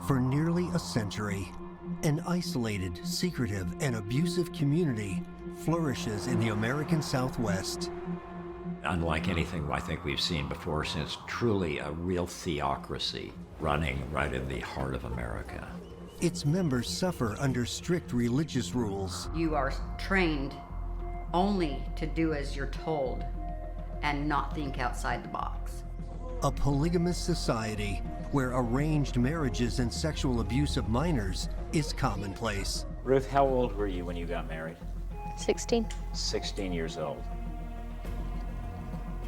For nearly a century, an isolated, secretive, and abusive community flourishes in the American Southwest. Unlike anything I think we've seen before, since truly a real theocracy running right in the heart of America. Its members suffer under strict religious rules. You are trained only to do as you're told and not think outside the box. A polygamous society where arranged marriages and sexual abuse of minors is commonplace. Ruth, how old were you when you got married? 16. 16 years old.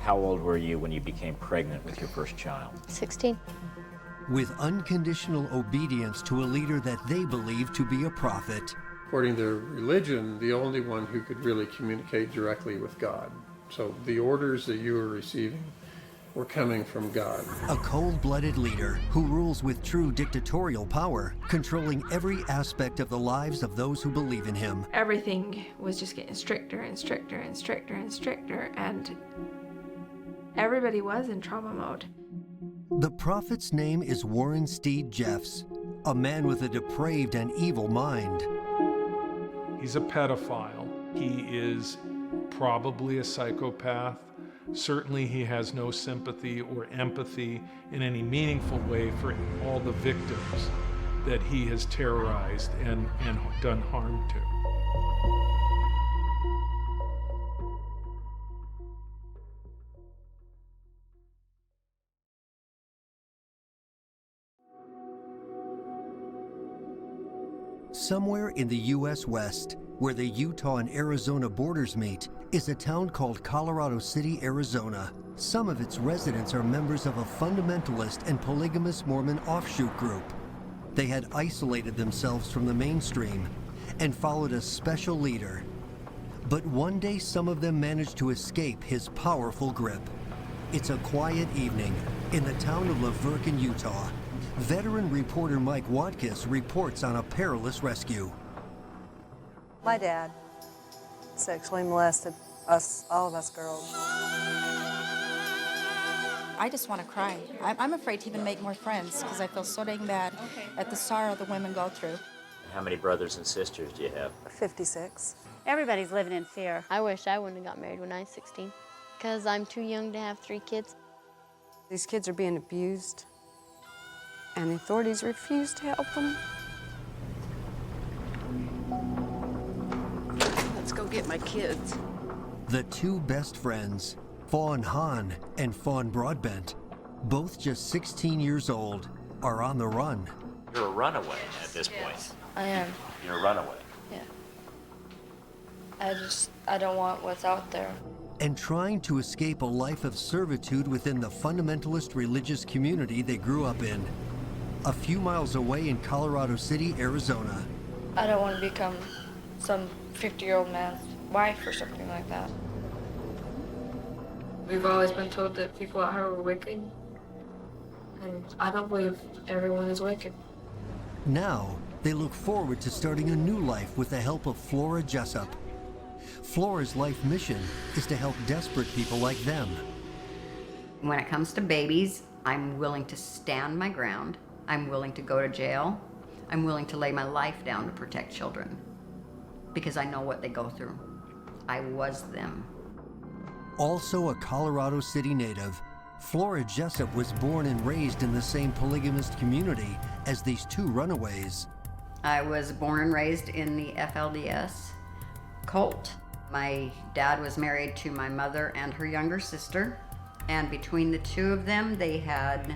How old were you when you became pregnant with your first child? 16. With unconditional obedience to a leader that they believe to be a prophet. According to their religion, the only one who could really communicate directly with God. So the orders that you were receiving were coming from God. A cold-blooded leader who rules with true dictatorial power, controlling every aspect of the lives of those who believe in him. Everything was just getting stricter and stricter and stricter and stricter, and everybody was in trauma mode. The prophet's name is Warren Steed Jeffs, a man with a depraved and evil mind. He's a pedophile. He is probably a psychopath. Certainly he has no sympathy or empathy in any meaningful way for all the victims that he has terrorized and done harm to. Somewhere in the U.S. West, where the Utah and Arizona borders meet, is a town called Colorado City, Arizona. Some of its residents are members of a fundamentalist and polygamous Mormon offshoot group. They had isolated themselves from the mainstream and followed a special leader. But one day some of them managed to escape his powerful grip. It's a quiet evening in the town of Laverton, Utah. Veteran reporter Mike Watkiss reports on a perilous rescue. My dad sexually molested all of us girls. I just want to cry. I'm afraid to even make more friends because I feel so dang bad at the sorrow the women go through. How many brothers and sisters do you have? 56. Everybody's living in fear. I wish I wouldn't have got married when I was 16 because I'm too young to have 3 kids. These kids are being abused, and the authorities refuse to help them. Let's go get my kids. The two best friends, Fawn Hahn and Fawn Broadbent, both just 16 years old, are on the run. You're a runaway at this point. I am. You're a runaway. Yeah. I don't want what's out there. And trying to escape a life of servitude within the fundamentalist religious community they grew up in. A few miles away in Colorado City, Arizona. I don't want to become some 50-year-old man's wife or something like that. We've always been told that people out here are wicked, and I don't believe everyone is wicked. Now, they look forward to starting a new life with the help of Flora Jessup. Flora's life mission is to help desperate people like them. When it comes to babies, I'm willing to stand my ground. I'm willing to go to jail. I'm willing to lay my life down to protect children because I know what they go through. I was them. Also a Colorado City native, Flora Jessup was born and raised in the same polygamist community as these two runaways. I was born and raised in the FLDS cult. My dad was married to my mother and her younger sister, and between the two of them, they had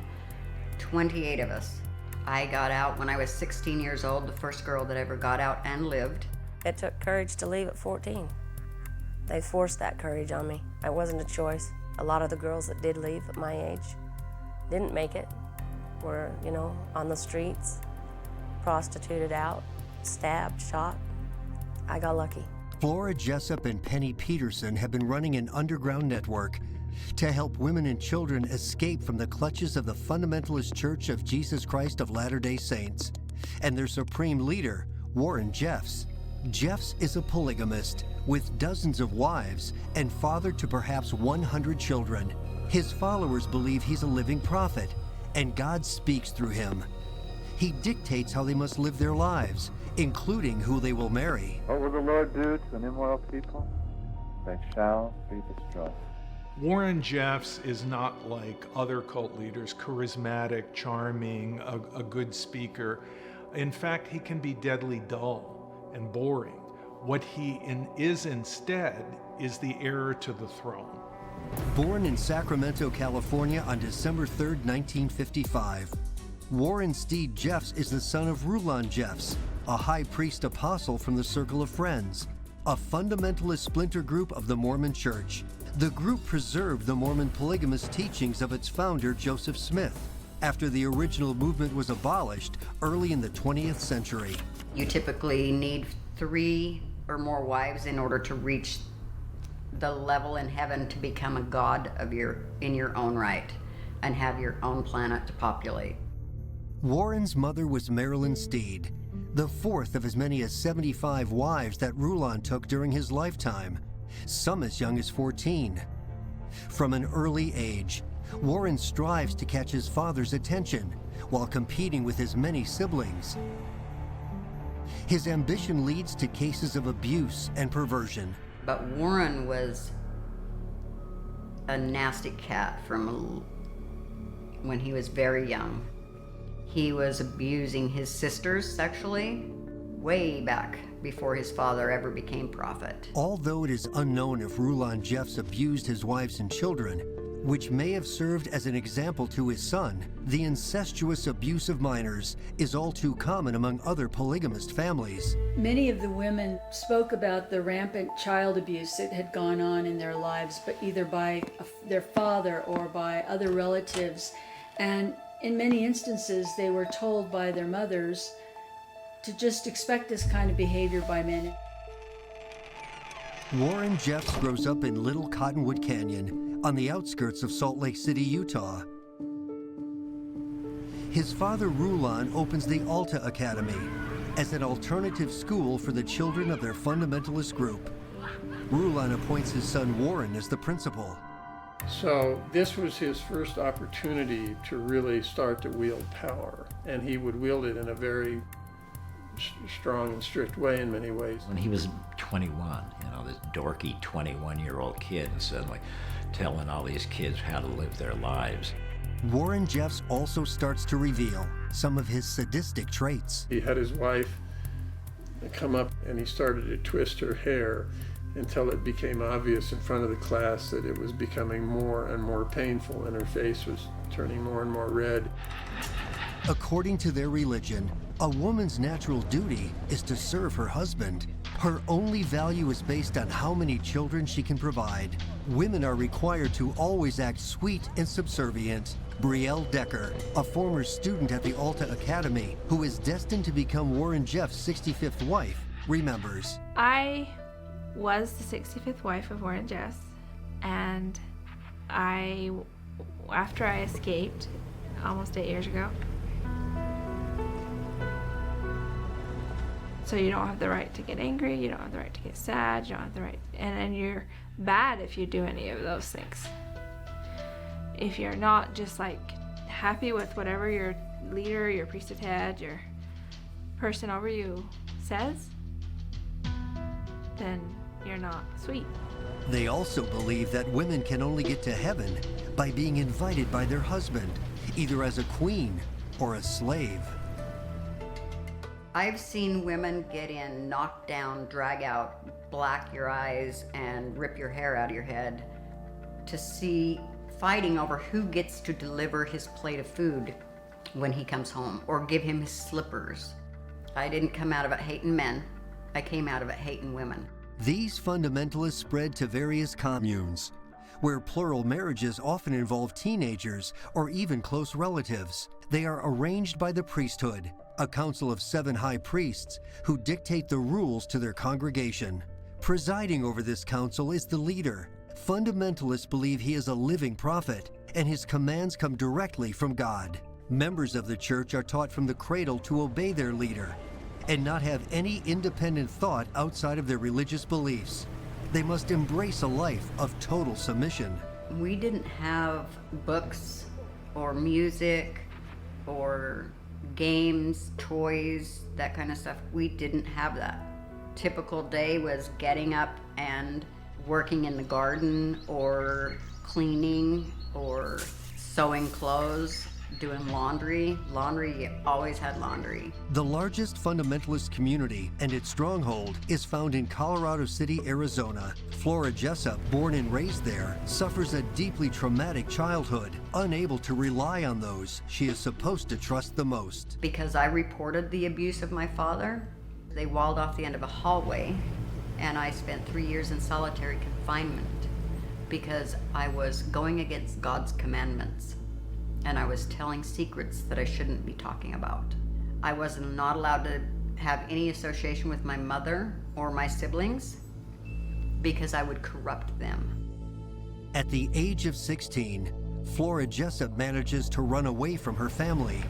28 of us. I got out when I was 16 years old, the first girl that ever got out and lived. It took courage to leave at 14. They forced that courage on me. It wasn't a choice. A lot of the girls that did leave at my age didn't make it, were, on the streets, prostituted out, stabbed, shot. I got lucky. Flora Jessup and Penny Peterson have been running an underground network to help women and children escape from the clutches of the Fundamentalist Church of Jesus Christ of Latter-day Saints and their supreme leader, Warren Jeffs. Jeffs is a polygamist with dozens of wives and father to perhaps 100 children. His followers believe he's a living prophet, and God speaks through him. He dictates how they must live their lives, including who they will marry. What will the Lord do to an immoral people? They shall be destroyed. Warren Jeffs is not like other cult leaders, charismatic, charming, a good speaker. In fact, he can be deadly dull and boring. What he is instead is the heir to the throne. Born in Sacramento, California on December 3, 1955, Warren Steed Jeffs is the son of Rulon Jeffs, a high priest apostle from the Circle of Friends, a fundamentalist splinter group of the Mormon Church. The group preserved the Mormon polygamous teachings of its founder, Joseph Smith, after the original movement was abolished early in the 20th century. You typically need 3 or more wives in order to reach the level in heaven to become a god in your own right and have your own planet to populate. Warren's mother was Marilyn Steed, the 4th of as many as 75 wives that Rulon took during his lifetime, some as young as 14. From an early age, Warren strives to catch his father's attention while competing with his many siblings. His ambition leads to cases of abuse and perversion. But Warren was a nasty cat from when he was very young. He was abusing his sisters sexually way back before his father ever became prophet. Although it is unknown if Rulon Jeffs abused his wives and children, which may have served as an example to his son, the incestuous abuse of minors is all too common among other polygamist families. Many of the women spoke about the rampant child abuse that had gone on in their lives, but either by their father or by other relatives. And in many instances, they were told by their mothers to just expect this kind of behavior by men. Warren Jeffs grows up in Little Cottonwood Canyon on the outskirts of Salt Lake City, Utah. His father, Rulon, opens the Alta Academy as an alternative school for the children of their fundamentalist group. Rulon appoints his son Warren as the principal. So this was his first opportunity to really start to wield power, and he would wield it in a very strong and strict way in many ways. When he was 21, this dorky 21-year-old kid, and suddenly telling all these kids how to live their lives. Warren Jeffs also starts to reveal some of his sadistic traits. He had his wife come up and he started to twist her hair until it became obvious in front of the class that it was becoming more and more painful and her face was turning more and more red. According to their religion, a woman's natural duty is to serve her husband. Her only value is based on how many children she can provide. Women are required to always act sweet and subservient. Brielle Decker, a former student at the Alta Academy who is destined to become Warren Jeffs' 65th wife, remembers. I was the 65th wife of Warren Jeffs, and after I escaped almost 8 years ago, so you don't have the right to get angry, you don't have the right to get sad, you don't have the right, and you're bad if you do any of those things. If you're not just like happy with whatever your leader, your priesthood head, your person over you says, then you're not sweet. They also believe that women can only get to heaven by being invited by their husband, either as a queen or a slave. I've seen women get in, knock down, drag out, black your eyes, and rip your hair out of your head to see fighting over who gets to deliver his plate of food when he comes home or give him his slippers. I didn't come out of it hating men. I came out of it hating women. These fundamentalists spread to various communes, where plural marriages often involve teenagers or even close relatives. They are arranged by the priesthood, a council of 7 high priests who dictate the rules to their congregation. Presiding over this council is the leader. Fundamentalists believe he is a living prophet, and his commands come directly from God. Members of the church are taught from the cradle to obey their leader and not have any independent thought outside of their religious beliefs. They must embrace a life of total submission. We didn't have books or music or games, toys, that kind of stuff. We didn't have that. Typical day was getting up and working in the garden or cleaning or sewing clothes, doing laundry. You always had laundry. The largest fundamentalist community and its stronghold is found in Colorado City, Arizona. Flora Jessup, born and raised there, suffers a deeply traumatic childhood, unable to rely on those she is supposed to trust the most. Because I reported the abuse of my father, they walled off the end of a hallway, and I spent 3 years in solitary confinement because I was going against God's commandments. And I was telling secrets that I shouldn't be talking about. I was not allowed to have any association with my mother or my siblings because I would corrupt them. At the age of 16, Flora Jessup manages to run away from her family.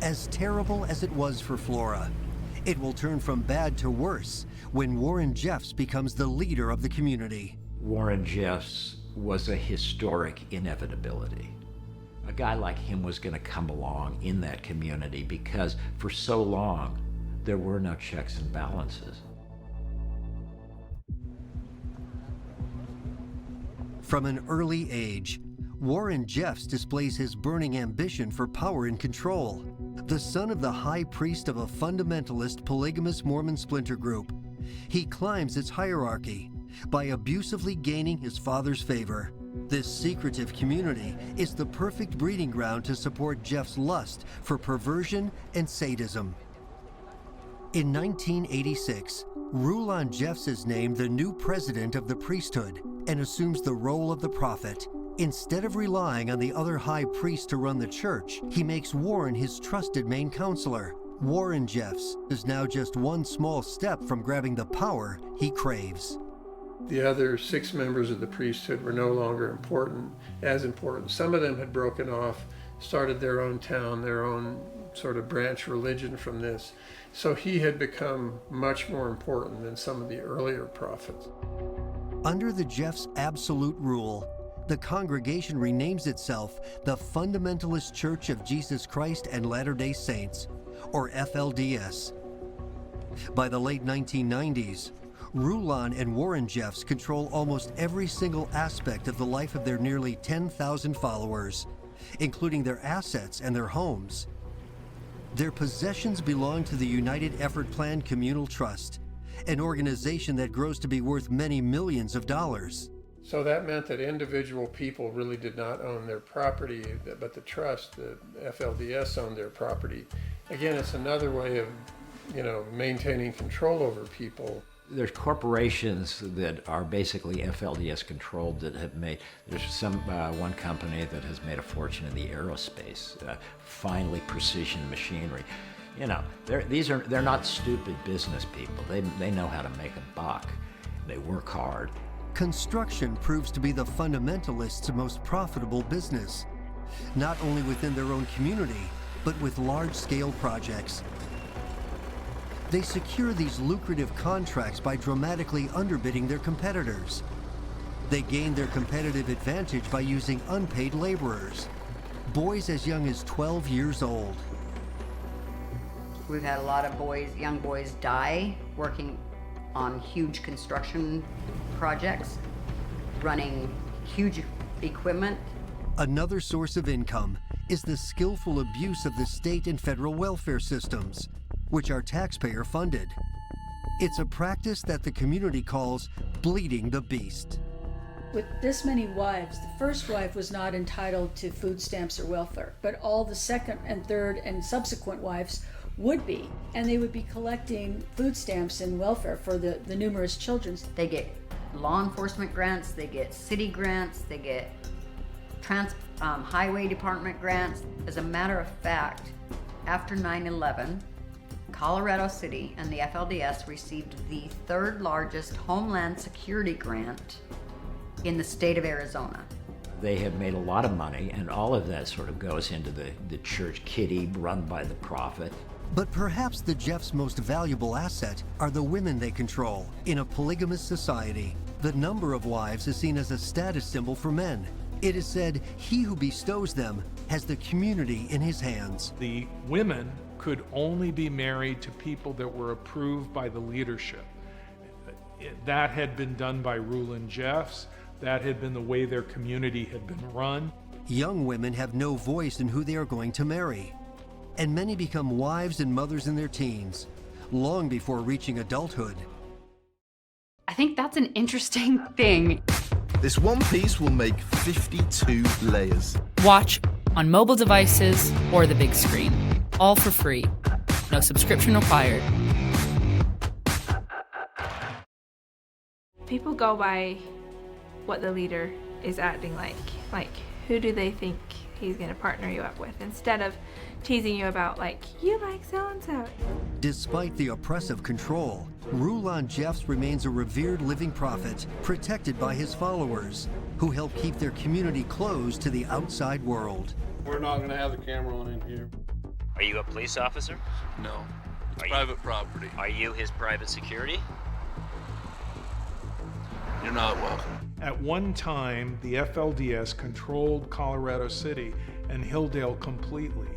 As terrible as it was for Flora, it will turn from bad to worse when Warren Jeffs becomes the leader of the community. Warren Jeffs was a historic inevitability. A guy like him was going to come along in that community because for so long there were no checks and balances. From an early age, Warren Jeffs displays his burning ambition for power and control. The son of the high priest of a fundamentalist polygamous Mormon splinter group, he climbs its hierarchy by abusively gaining his father's favor. This secretive community is the perfect breeding ground to support Jeff's lust for perversion and sadism. In 1986, Rulon Jeffs is named the new president of the priesthood and assumes the role of the prophet. Instead of relying on the other high priest to run the church, he makes Warren his trusted main counselor. Warren Jeffs is now just one small step from grabbing the power he craves. The other 6 members of the priesthood were no longer as important. Some of them had broken off, started their own town, their own sort of branch religion from this. So he had become much more important than some of the earlier prophets. Under the Jeffs' absolute rule, the congregation renames itself the Fundamentalist Church of Jesus Christ and Latter-day Saints, or FLDS. By the late 1990s, Rulon and Warren Jeffs control almost every single aspect of the life of their nearly 10,000 followers, including their assets and their homes. Their possessions belong to the United Effort Plan Communal Trust, an organization that grows to be worth many millions of dollars. So that meant that individual people really did not own their property, but the trust, the FLDS, owned their property. Again, it's another way of, maintaining control over people. There's corporations that are basically FLDS controlled that have made, there's one company that has made a fortune in the aerospace, finely precision machinery. They're not stupid business people. They know how to make a buck. They work hard. Construction proves to be the fundamentalists' most profitable business, not only within their own community, but with large-scale projects. They secure these lucrative contracts by dramatically underbidding their competitors. They gain their competitive advantage by using unpaid laborers, boys as young as 12 years old. We've had a lot of young boys die working on huge construction projects, running huge equipment. Another source of income is the skillful abuse of the state and federal welfare systems, which are taxpayer funded. It's a practice that the community calls bleeding the beast. With this many wives, the first wife was not entitled to food stamps or welfare, but all the second and third and subsequent wives would be, and they would be collecting food stamps and welfare for the numerous children. They get law enforcement grants, they get city grants, they get highway department grants. As a matter of fact, after 9/11, Colorado City and the FLDS received the 3rd largest Homeland Security grant in the state of Arizona. They have made a lot of money, and all of that sort of goes into the church kitty run by the prophet. But perhaps the Jeffs' most valuable asset are the women they control. In a polygamous society, the number of wives is seen as a status symbol for men. It is said he who bestows them has the community in his hands. The women could only be married to people that were approved by the leadership. That had been done by Rulon Jeffs. That had been the way their community had been run. Young women have no voice in who they are going to marry, and many become wives and mothers in their teens, long before reaching adulthood. I think that's an interesting thing. This one piece will make 52 layers. Watch on mobile devices or the big screen, all for free. No subscription required. People go by what the leader is acting like. Like, who do they think he's going to partner you up with, instead of teasing you about, like, you like so-and-so. Despite the oppressive control, Rulon Jeffs remains a revered living prophet, protected by his followers, who help keep their community closed to the outside world. We're not going to have the camera on in here. Are you a police officer? No. It's private property. Are you his private security? You're not welcome. At one time, the FLDS controlled Colorado City and Hilldale completely.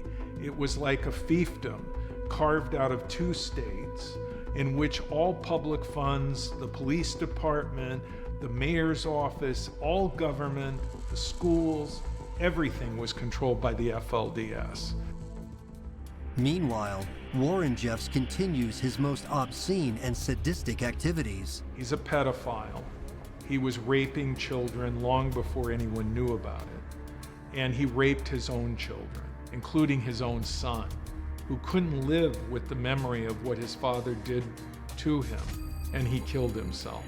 It was like a fiefdom carved out of two states in which all public funds, the police department, the mayor's office, all government, the schools, everything was controlled by the FLDS. Meanwhile, Warren Jeffs continues his most obscene and sadistic activities. He's a pedophile. He was raping children long before anyone knew about it. And he raped his own children, including his own son, who couldn't live with the memory of what his father did to him, and he killed himself.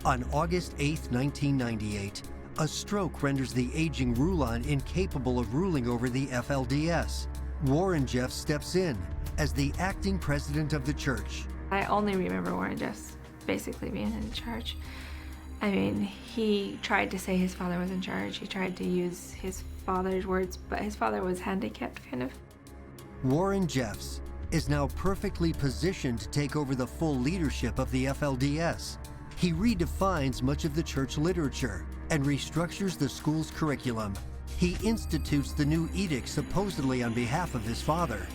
On August 8, 1998, a stroke renders the aging Rulon incapable of ruling over the FLDS. Warren Jeffs steps in as the acting president of the church. I only remember Warren Jeffs basically being in charge. I mean, he tried to say his father was in charge. He tried to use his father's words, but his father was handicapped, kind of. Warren Jeffs is now perfectly positioned to take over the full leadership of the FLDS. He redefines much of the church literature and restructures the school's curriculum. He institutes the new edict supposedly on behalf of his father.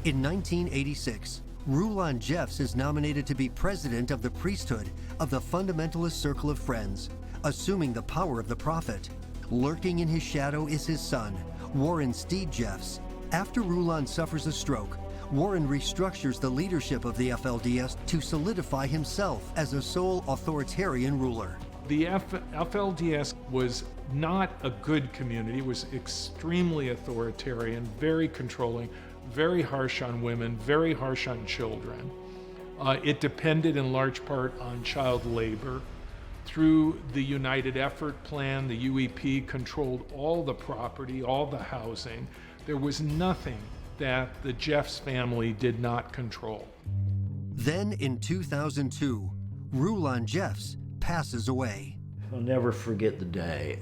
In 1986, Rulon Jeffs is nominated to be president of the priesthood of the Fundamentalist Circle of Friends, assuming the power of the prophet. Lurking in his shadow is his son, Warren Steed Jeffs. After Rulon suffers a stroke, Warren restructures the leadership of the FLDS to solidify himself as a sole authoritarian ruler. The FLDS was not a good community. It was extremely authoritarian, very controlling, very harsh on women, very harsh on children. It depended in large part on child labor. Through the United Effort Plan, the UEP controlled all the property, all the housing. There was nothing that the Jeffs family did not control. Then in 2002, Rulon Jeffs passes away. I'll never forget the day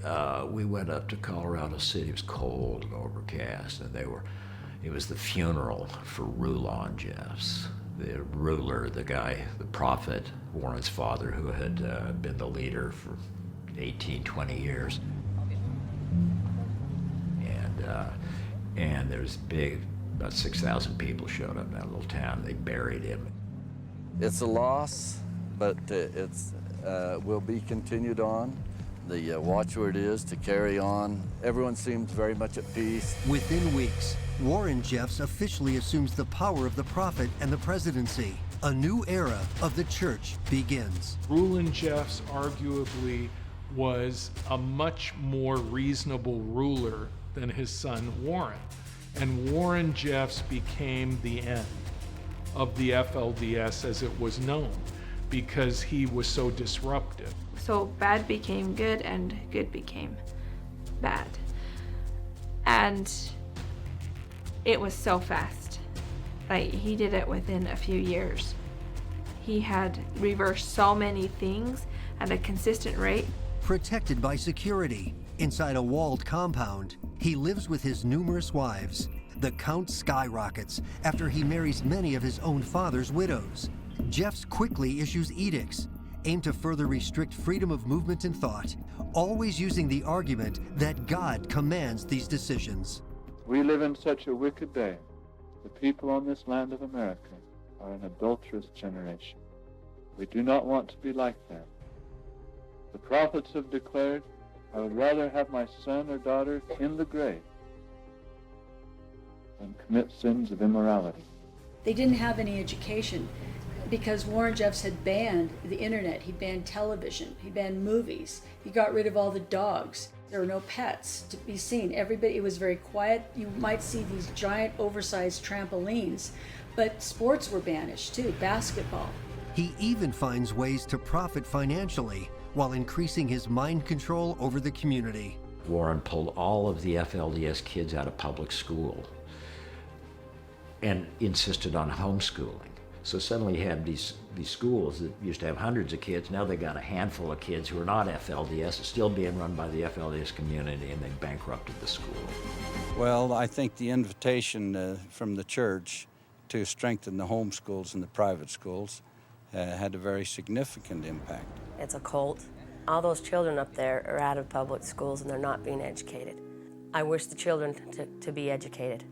we went up to Colorado City. It was cold and overcast, and it was the funeral for Rulon Jeffs, the ruler, the guy, the prophet, Warren's father, who had been the leader for 18, 20 years. And there was about 6,000 people showed up in that little town. They buried him. It's a loss, but it's will be continued on. The watchword is to carry on. Everyone seems very much at peace. Within weeks, Warren Jeffs officially assumes the power of the prophet and the presidency. A new era of the church begins. Rulon Jeffs arguably was a much more reasonable ruler than his son Warren. And Warren Jeffs became the end of the FLDS as it was known because he was so disruptive. So bad became good and good became bad. And it was so fast. Like, he did it within a few years. He had reversed so many things at a consistent rate. Protected by security, inside a walled compound, he lives with his numerous wives. the count skyrockets after he marries many of his own father's widows. Jeffs quickly issues edicts aimed to further restrict freedom of movement and thought, always using the argument that God commands these decisions. We live in such a wicked day. The people on this land of America are an adulterous generation. We do not want to be like them. The prophets have declared, I would rather have my son or daughter in the grave than commit sins of immorality. They didn't have any education because Warren Jeffs had banned the internet, he banned television, he banned movies, he got rid of all the dogs. There were no pets to be seen. Everybody, it was very quiet. You might see these giant oversized trampolines, but sports were banished too, basketball. He even finds ways to profit financially while increasing his mind control over the community. Warren pulled all of the FLDS kids out of public school and insisted on homeschooling. So suddenly you had these schools that used to have hundreds of kids. Now they got a handful of kids who are not FLDS, still being run by the FLDS community, and they bankrupted the school. Well, I think the invitation from the church to strengthen the home schools and the private schools had a very significant impact. It's a cult. All those children up there are out of public schools and they're not being educated. I wish the children to be educated.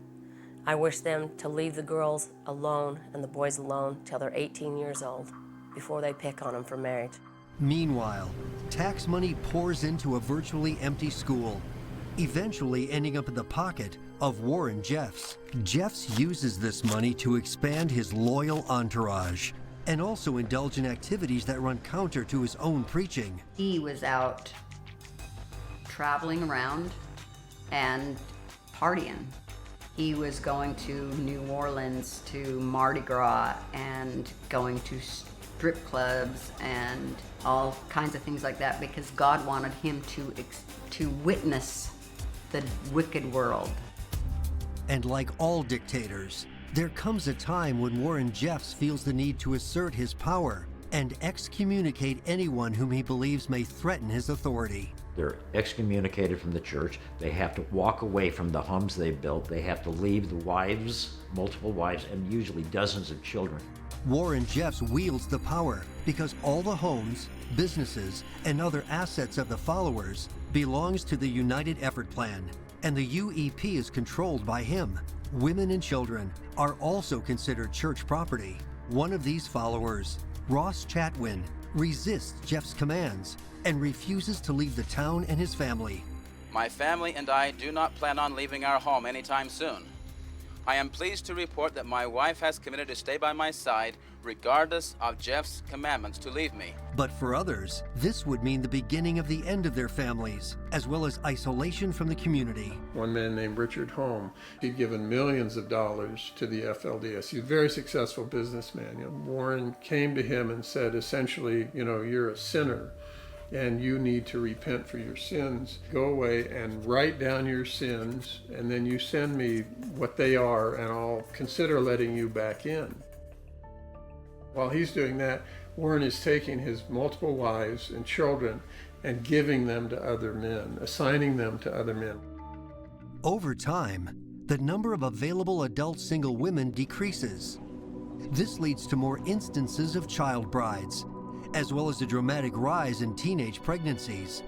I wish them to leave the girls alone and the boys alone till they're 18 years old before they pick on them for marriage. Meanwhile, tax money pours into a virtually empty school, eventually ending up in the pocket of Warren Jeffs. Jeffs uses this money to expand his loyal entourage and also indulge in activities that run counter to his own preaching. He was out traveling around and partying. He was going to New Orleans, to Mardi Gras, and going to strip clubs and all kinds of things like that because God wanted him to witness the wicked world. And like all dictators, there comes a time when Warren Jeffs feels the need to assert his power and excommunicate anyone whom he believes may threaten his authority. They're excommunicated from the church. They have to walk away from the homes they built. They have to leave the wives, multiple wives, and usually dozens of children. Warren Jeffs wields the power because all the homes, businesses, and other assets of the followers belongs to the United Effort Plan, and the UEP is controlled by him. Women and children are also considered church property. One of these followers, Ross Chatwin, resists Jeff's commands and refuses to leave the town and his family. My family and I do not plan on leaving our home anytime soon. I am pleased to report that my wife has committed to stay by my side regardless of Jeff's commandments to leave me. But for others, this would mean the beginning of the end of their families, as well as isolation from the community. One man named Richard Home, he'd given millions of dollars to the FLDS. He's a very successful businessman. Warren came to him and said, essentially, you're a sinner and you need to repent for your sins. Go away and write down your sins, and then you send me what they are, and I'll consider letting you back in. While he's doing that, Warren is taking his multiple wives and children and giving them to other men, assigning them to other men. Over time, the number of available adult single women decreases. This leads to more instances of child brides, as well as a dramatic rise in teenage pregnancies.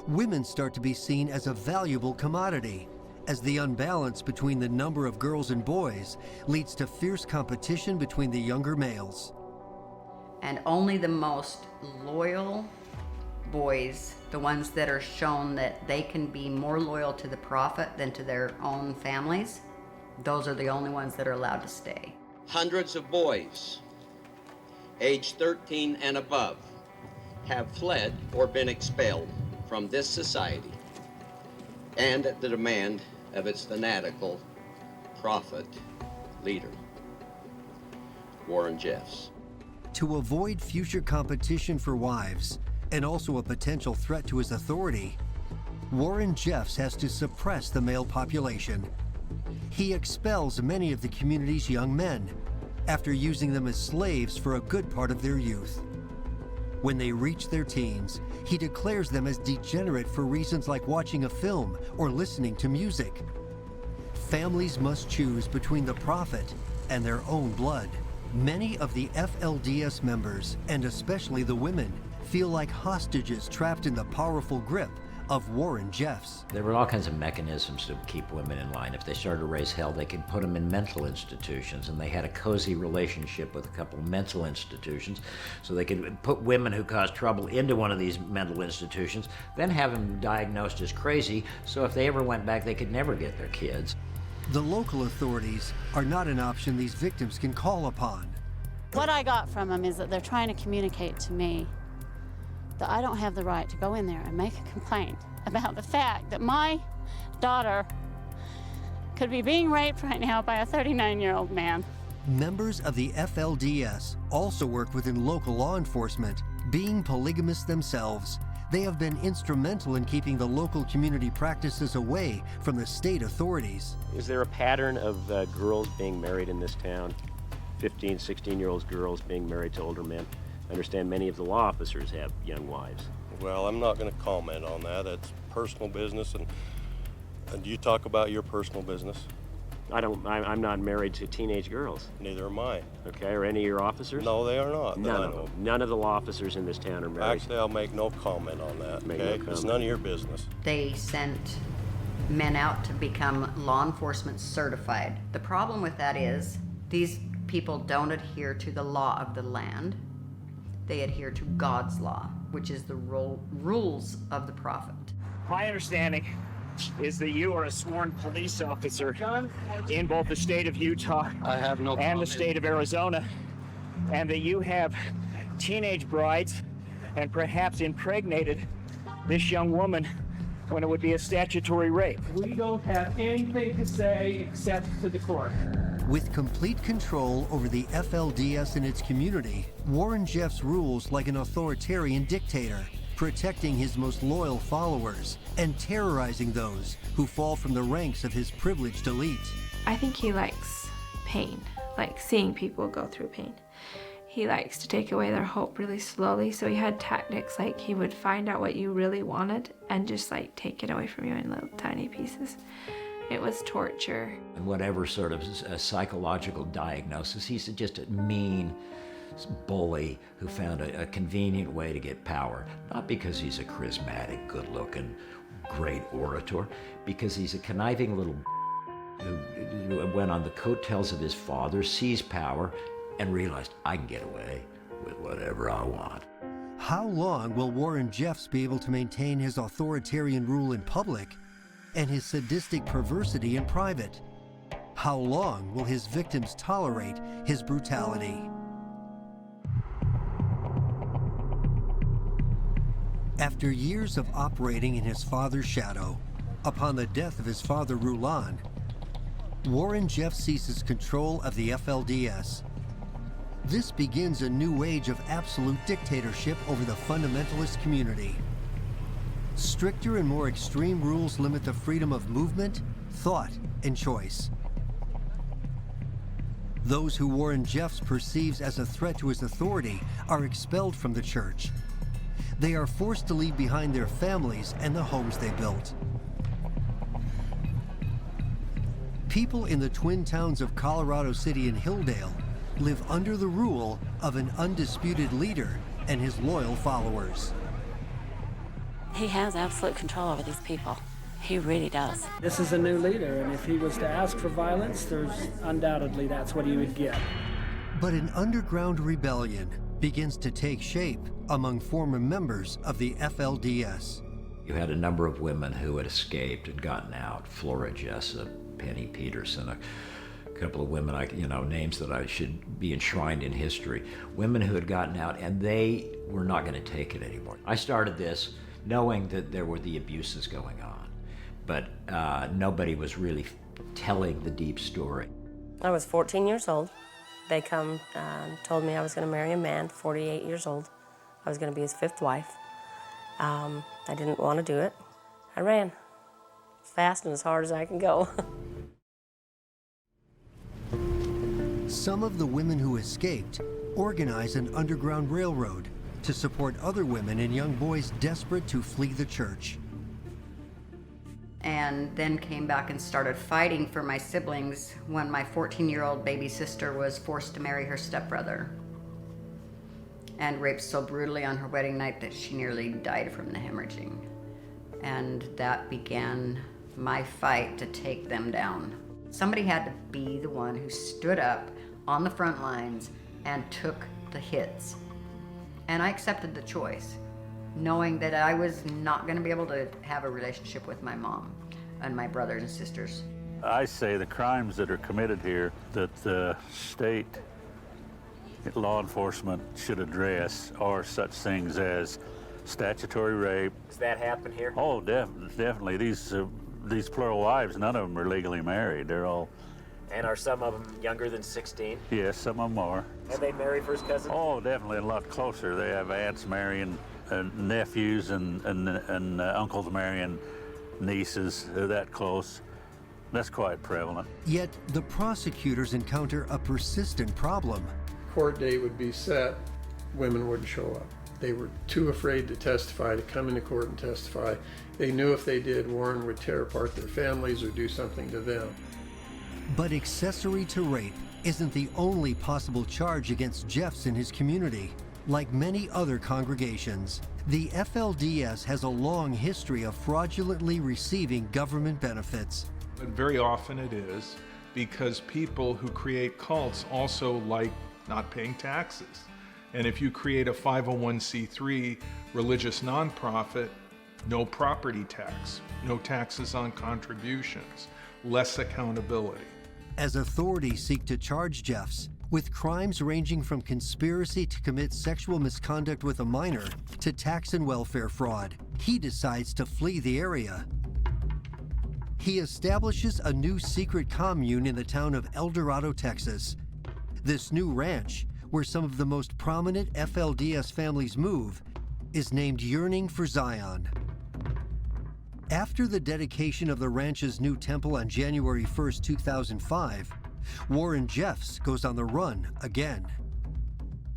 Women start to be seen as a valuable commodity, as the unbalance between the number of girls and boys leads to fierce competition between the younger males. And only the most loyal boys, the ones that are shown that they can be more loyal to the prophet than to their own families, those are the only ones that are allowed to stay. Hundreds of boys, age 13 and above, have fled or been expelled from this society and at the demand of its fanatical prophet leader, Warren Jeffs. To avoid future competition for wives, and also a potential threat to his authority, Warren Jeffs has to suppress the male population. He expels many of the community's young men after using them as slaves for a good part of their youth. When they reach their teens, he declares them as degenerate for reasons like watching a film or listening to music. families must choose between the prophet and their own blood. Many of the FLDS members, and especially the women, feel like hostages trapped in the powerful grip of Warren Jeffs. There were all kinds of mechanisms to keep women in line. If they started to raise hell, they could put them in mental institutions, and they had a cozy relationship with a couple of mental institutions, so they could put women who caused trouble into one of these mental institutions, then have them diagnosed as crazy, so if they ever went back, they could never get their kids. The local authorities are not an option these victims can call upon. What I got from them is that they're trying to communicate to me that I don't have the right to go in there and make a complaint about the fact that my daughter could be being raped right now by a 39-year-old man. Members of the FLDS also work within local law enforcement. Being polygamous themselves, they have been instrumental in keeping the local community practices away from the state authorities. Is there a pattern of girls being married in this town? 15, 16-year-old girls being married to older men? I understand many of the law officers have young wives. Well, I'm not going to comment on that. That's personal business, and you talk about your personal business. I'm not married to teenage girls. Neither am I. Okay, are any of your officers? No, they are not. None of them. None of the law officers in this town are married. Actually, I'll make no comment on that, okay? It's none of your business. They sent men out to become law enforcement certified. The problem with that is these people don't adhere to the law of the land. They adhere to God's law, which is the rules of the prophet. My understanding is that you are a sworn police officer in both the state of Utah and the state of Arizona, and that you have teenage brides and perhaps impregnated this young woman when it would be a statutory rape. We don't have anything to say except to the court. With complete control over the FLDS and its community, Warren Jeffs rules like an authoritarian dictator, protecting his most loyal followers and terrorizing those who fall from the ranks of his privileged elite. I think he likes pain, like seeing people go through pain. He likes to take away their hope really slowly, so he had tactics like he would find out what you really wanted and just like take it away from you in little tiny pieces. It was torture. And whatever sort of psychological diagnosis, he's just a mean bully who found a convenient way to get power. Not because he's a charismatic, good-looking, great orator, because he's a conniving little who went on the coattails of his father, seized power, and realized, I can get away with whatever I want. How long will Warren Jeffs be able to maintain his authoritarian rule in public and his sadistic perversity in private? How long will his victims tolerate his brutality? After years of operating in his father's shadow, upon the death of his father Rulon, Warren Jeffs seizes control of the FLDS. This begins a new age of absolute dictatorship over the fundamentalist community. Stricter and more extreme rules limit the freedom of movement, thought, and choice. Those who Warren Jeffs perceives as a threat to his authority are expelled from the church. They are forced to leave behind their families and the homes they built. People in the twin towns of Colorado City and Hilldale live under the rule of an undisputed leader and his loyal followers. He has absolute control over these people. He really does. This is a new leader, and if he was to ask for violence, there's undoubtedly that's what he would get. But an underground rebellion begins to take shape among former members of the FLDS. You had a number of women who had escaped and gotten out. Flora Jessup, Penny Peterson, a couple of women, names that I should be enshrined in history. Women who had gotten out, and they were not going to take it anymore. I started this knowing that there were the abuses going on, but nobody was really telling the deep story. I was 14 years old. They come and told me I was going to marry a man, 48 years old. I was going to be his fifth wife. I didn't want to do it. I ran as fast and as hard as I can go. Some of the women who escaped organized an underground railroad to support other women and young boys desperate to flee the church. and then came back and started fighting for my siblings when my 14-year-old baby sister was forced to marry her stepbrother and raped so brutally on her wedding night that she nearly died from the hemorrhaging. And that began my fight to take them down. Somebody had to be the one who stood up on the front lines and took the hits. And I accepted the choice, knowing that I was not going to be able to have a relationship with my mom and my brothers and sisters. I say the crimes that are committed here that the state law enforcement should address are such things as statutory rape. Does that happen here? Oh, definitely. These plural wives, none of them are legally married. They're all... And are some of them younger than 16? Yes, some of them are. And they marry first cousins? Oh, definitely, a lot closer. They have aunts marrying nephews and uncles marrying nieces. They're that close. That's quite prevalent. Yet the prosecutors encounter a persistent problem. Court date would be set, women wouldn't show up. They were too afraid to testify, to come into court and testify. They knew if they did, Warren would tear apart their families or do something to them. But accessory to rape isn't the only possible charge against Jeffs in his community. Like many other congregations, the FLDS has a long history of fraudulently receiving government benefits. But very often it is because people who create cults also like not paying taxes. And if you create a 501c3 religious nonprofit, no property tax, no taxes on contributions, less accountability. As authorities seek to charge Jeffs with crimes ranging from conspiracy to commit sexual misconduct with a minor to tax and welfare fraud, he decides to flee the area. He establishes a new secret commune in the town of El Dorado, Texas. This new ranch, where some of the most prominent FLDS families move, is named Yearning for Zion. After the dedication of the ranch's new temple on January 1st, 2005, Warren Jeffs goes on the run again.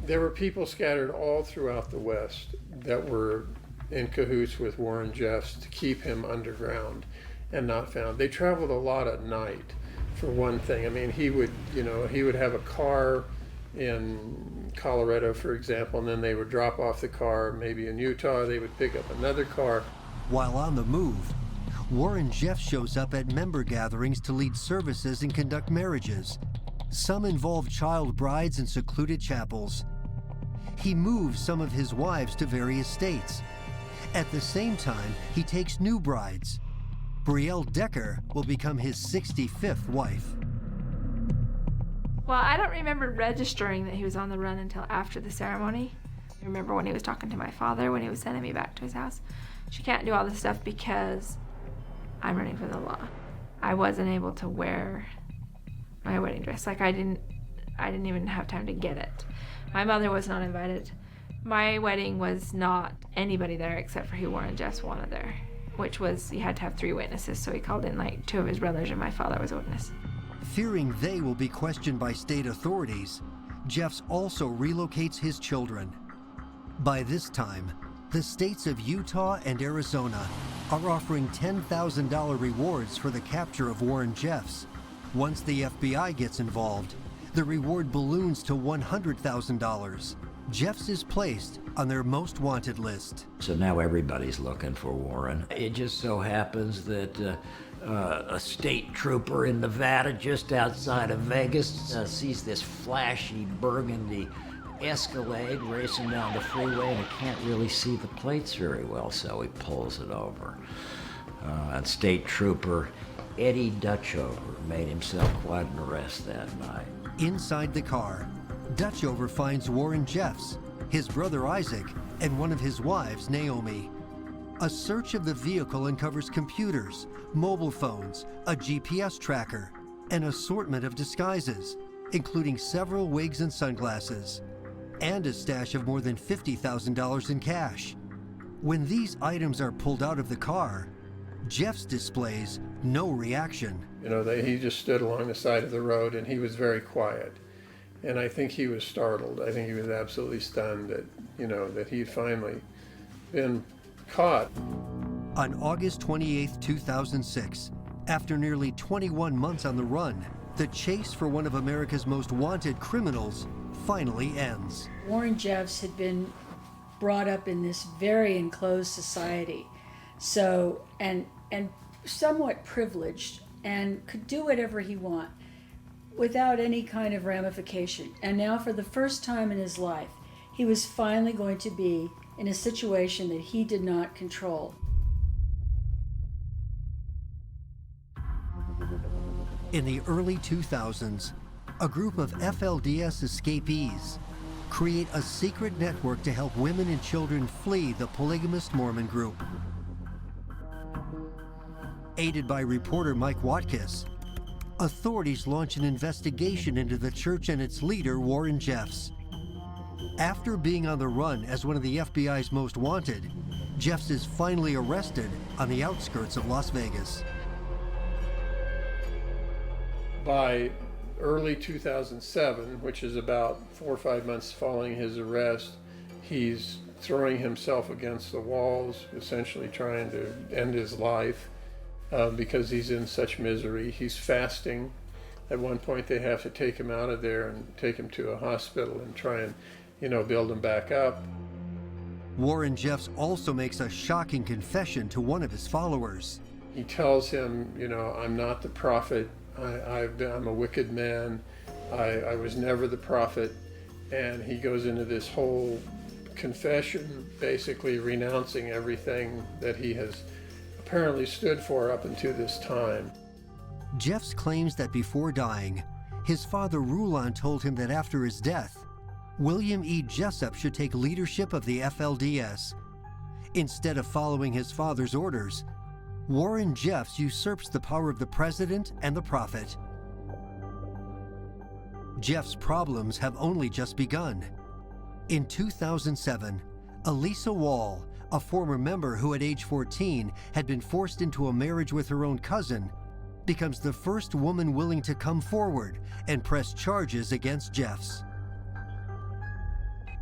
There were people scattered all throughout the West that were in cahoots with Warren Jeffs to keep him underground and not found. They traveled a lot at night, for one thing. I mean, he would have a car in Colorado, for example, and then they would drop off the car. Maybe in Utah, they would pick up another car. While on the move, Warren Jeffs shows up at member gatherings to lead services and conduct marriages. Some involve child brides in secluded chapels. He moves some of his wives to various states. At the same time, he takes new brides. Brielle Decker will become his 65th wife. Well, I don't remember registering that he was on the run until after the ceremony. I remember when he was talking to my father, when he was sending me back to his house. She can't do all this stuff because I'm running for the law. I wasn't able to wear my wedding dress. Like I didn't even have time to get it. My mother was not invited. My wedding was not anybody there except for who Warren Jeffs wanted there, which was he had to have 3 witnesses, so he called in like 2 of his brothers and my father was a witness. Fearing they will be questioned by state authorities, Jeffs also relocates his children. By this time, the states of Utah and Arizona are offering $10,000 rewards for the capture of Warren Jeffs. Once the FBI gets involved, the reward balloons to $100,000. Jeffs is placed on their most wanted list. So now everybody's looking for Warren. It just so happens that a state trooper in Nevada just outside of Vegas sees this flashy burgundy Escalade racing down the freeway and he can't really see the plates very well, so he pulls it over. And state trooper Eddie Dutchover made himself quite an arrest that night. Inside the car, Dutchover finds Warren Jeffs, his brother Isaac, and one of his wives, Naomi. A search of the vehicle uncovers computers, mobile phones, a GPS tracker, an assortment of disguises, including several wigs and sunglasses, and a stash of more than $50,000 in cash. When these items are pulled out of the car, Jeffs displays no reaction. He just stood along the side of the road and he was very quiet. And I think he was startled. I think he was absolutely stunned that, that he'd finally been caught. On August 28, 2006, after nearly 21 months on the run, the chase for one of America's most wanted criminals finally ends. Warren Jeffs had been brought up in this very enclosed society, so and somewhat privileged, and could do whatever he wanted without any kind of ramification. And now, for the first time in his life, he was finally going to be in a situation that he did not control. In the early 2000s, a group of FLDS escapees create a secret network to help women and children flee the polygamist Mormon group. Aided by reporter Mike Watkiss, authorities launch an investigation into the church and its leader, Warren Jeffs. After being on the run as one of the FBI's most wanted, Jeffs is finally arrested on the outskirts of Las Vegas. By early 2007, which is about 4 or 5 months following his arrest, he's throwing himself against the walls, essentially trying to end his life because he's in such misery. He's fasting. At one point they have to take him out of there and take him to a hospital and try and, build him back up. Warren Jeffs also makes a shocking confession to one of his followers. He tells him, I'm not the prophet. I'm a wicked man. I was never the prophet. And he goes into this whole confession, basically renouncing everything that he has apparently stood for up until this time. Jeffs claims that before dying, his father Rulon told him that after his death, William E. Jessup should take leadership of the FLDS. Instead of following his father's orders, Warren Jeffs usurps the power of the president and the prophet. Jeffs' problems have only just begun. In 2007, Elisa Wall, a former member who at age 14 had been forced into a marriage with her own cousin, becomes the first woman willing to come forward and press charges against Jeffs.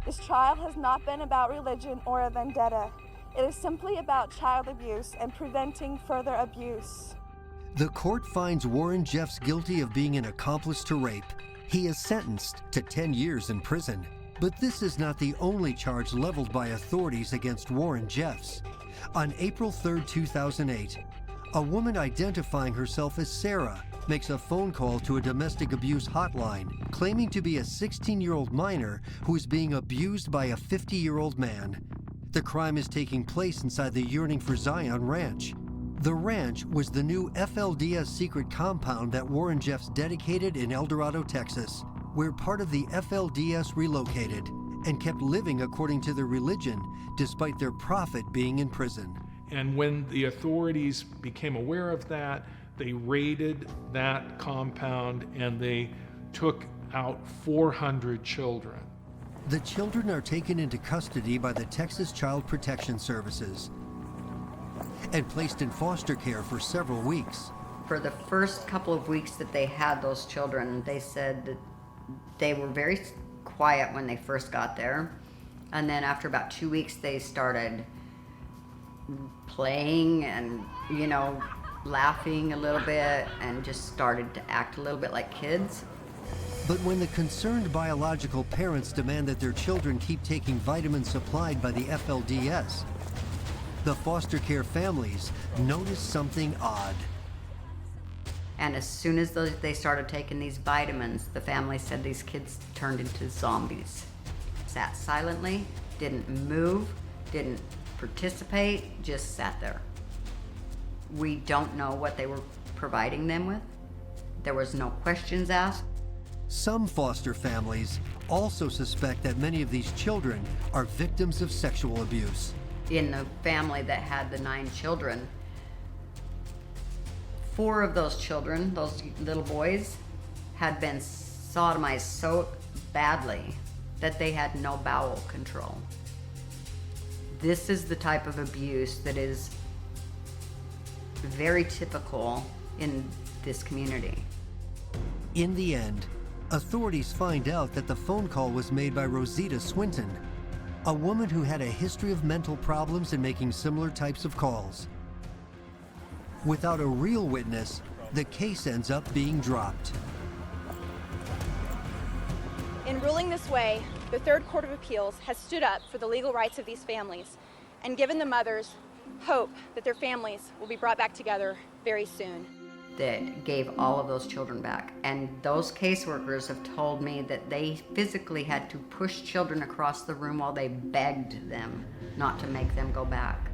This trial has not been about religion or a vendetta. It is simply about child abuse and preventing further abuse. The court finds Warren Jeffs guilty of being an accomplice to rape. He is sentenced to 10 years in prison. But this is not the only charge leveled by authorities against Warren Jeffs. On April 3, 2008, a woman identifying herself as Sarah makes a phone call to a domestic abuse hotline, claiming to be a 16-year-old minor who is being abused by a 50-year-old man. The crime is taking place inside the Yearning for Zion ranch. The ranch was the new FLDS secret compound that Warren Jeffs dedicated in El Dorado, Texas, where part of the FLDS relocated and kept living according to their religion, despite their prophet being in prison. And when the authorities became aware of that, they raided that compound and they took out 400 children. The children are taken into custody by the Texas Child Protection Services and placed in foster care for several weeks. For the first couple of weeks that they had those children, they said that they were very quiet when they first got there. And then after about 2 weeks, they started playing and, laughing a little bit and just started to act a little bit like kids. But when the concerned biological parents demand that their children keep taking vitamins supplied by the FLDS, the foster care families notice something odd. And as soon as they started taking these vitamins, the family said these kids turned into zombies. Sat silently, didn't move, didn't participate, just sat there. We don't know what they were providing them with. There was no questions asked. Some foster families also suspect that many of these children are victims of sexual abuse. In the family that had the 9 children, 4 of those children, those little boys, had been sodomized so badly that they had no bowel control. This is the type of abuse that is very typical in this community. In the end, authorities find out that the phone call was made by Rosita Swinton, a woman who had a history of mental problems and making similar types of calls. Without a real witness, the case ends up being dropped. In ruling this way, the Third Court of Appeals has stood up for the legal rights of these families and given the mothers hope that their families will be brought back together very soon. That gave all of those children back. And those caseworkers have told me that they physically had to push children across the room while they begged them not to make them go back.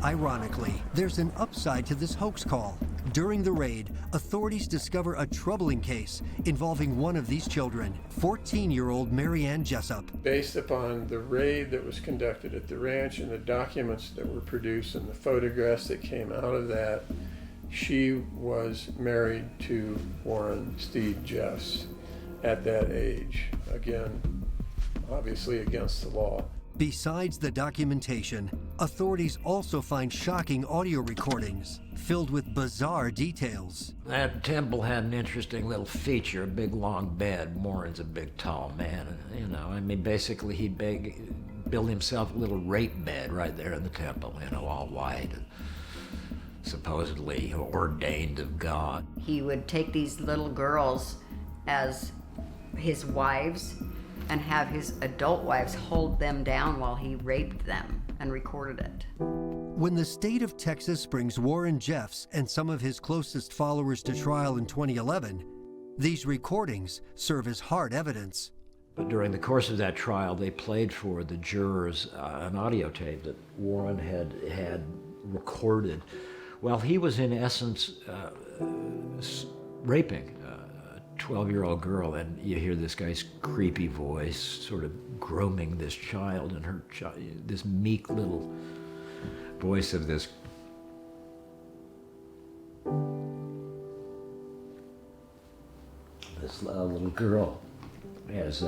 Ironically, there's an upside to this hoax call. During the raid, authorities discover a troubling case involving one of these children, 14-year-old Marianne Jessup. Based upon the raid that was conducted at the ranch and the documents that were produced and the photographs that came out of that, she was married to Warren Steve Jeffs at that age. Again, obviously against the law. Besides the documentation, authorities also find shocking audio recordings filled with bizarre details. That temple had an interesting little feature, a big long bed. Warren's a big tall man, and, you know, I mean, basically he built himself a little rape bed right there in the temple, you know, all white and supposedly ordained of God. He would take these little girls as his wives and have his adult wives hold them down while he raped them and recorded it. When the state of Texas brings Warren Jeffs and some of his closest followers to trial in 2011, these recordings serve as hard evidence. But during the course of that trial, they played for the jurors an audio tape that Warren had recorded while he was in essence raping a 12-year-old girl, and you hear this guy's creepy voice sort of grooming this child, and her this meek little voice of this little girl as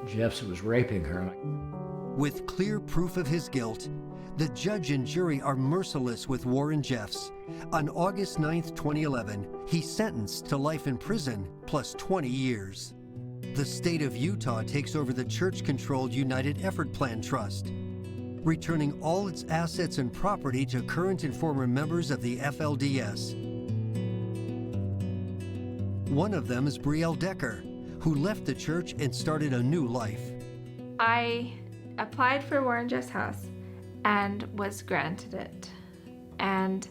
Jeffs was raping her. With clear proof of his guilt, the judge and jury are merciless with Warren Jeffs. On August 9th, 2011, he's sentenced to life in prison plus 20 years. The state of Utah takes over the church-controlled United Effort Plan Trust, returning all its assets and property to current and former members of the FLDS. One of them is Brielle Decker, who left the church and started a new life. I applied for Warren Jeffs' house and was granted it. And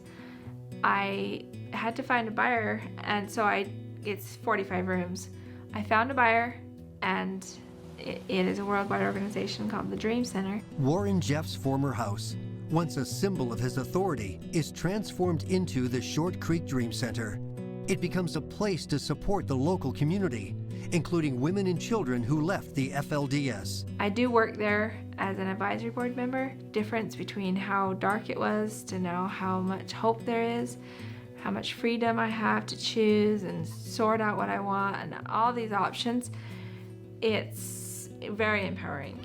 I had to find a buyer, and so it's 45 rooms. I found a buyer, and it is a worldwide organization called the Dream Center. Warren Jeffs' former house, once a symbol of his authority, is transformed into the Short Creek Dream Center. It becomes a place to support the local community, including women and children who left the FLDS. I do work there as an advisory board member. Difference between how dark it was to now how much hope there is, how much freedom I have to choose and sort out what I want and all these options. It's very empowering.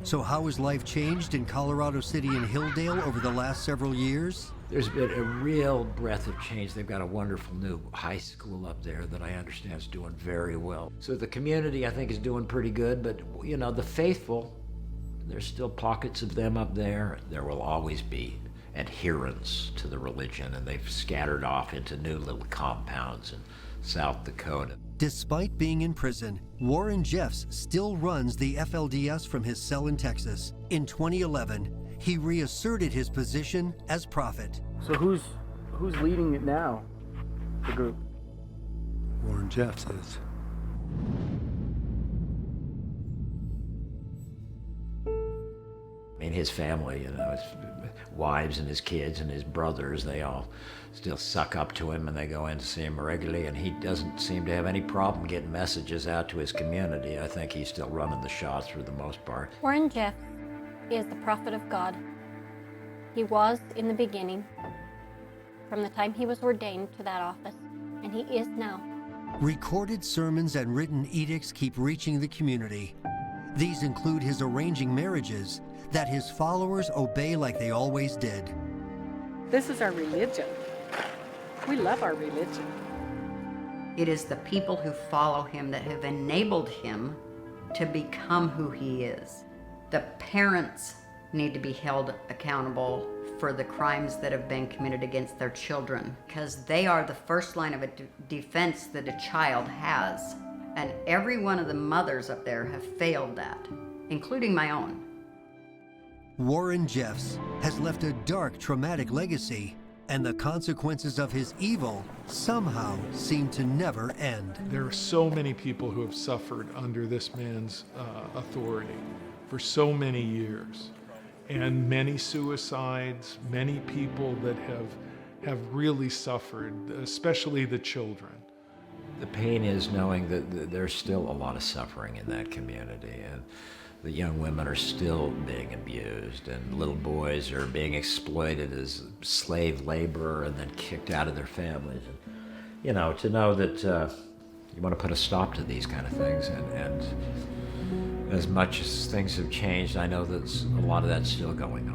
So how has life changed in Colorado City and Hilldale over the last several years? There's been a real breath of change. They've got a wonderful new high school up there that I understand is doing very well. So the community, I think, is doing pretty good, but, you know, the faithful, there's still pockets of them up there. There will always be adherents to the religion, and they've scattered off into new little compounds in South Dakota. Despite being in prison, Warren Jeffs still runs the FLDS from his cell in Texas. In 2011, he reasserted his position as prophet. So who's leading it now, the group? Warren Jeffs is. I mean, his family, you know, his wives and his kids and his brothers, they all still suck up to him and they go in to see him regularly, and he doesn't seem to have any problem getting messages out to his community. I think he's still running the shots for the most part. Warren Jeffs is the prophet of God. He was in the beginning, from the time he was ordained to that office, and he is now. Recorded sermons and written edicts keep reaching the community. These include his arranging marriages that his followers obey like they always did. This is our religion. We love our religion. It is the people who follow him that have enabled him to become who he is. The parents need to be held accountable for the crimes that have been committed against their children, because they are the first line of a defense that a child has. And every one of the mothers up there have failed that, including my own. Warren Jeffs has left a dark, traumatic legacy, and the consequences of his evil somehow seem to never end. There are so many people who have suffered under this man's authority for so many years, and many suicides, many people that have really suffered, especially the children. The pain is knowing that there's still a lot of suffering in that community, and the young women are still being abused, and little boys are being exploited as slave labor and then kicked out of their families. And, you know, to know that you want to put a stop to these kind of things, and as much as things have changed, I know that a lot of that's still going on.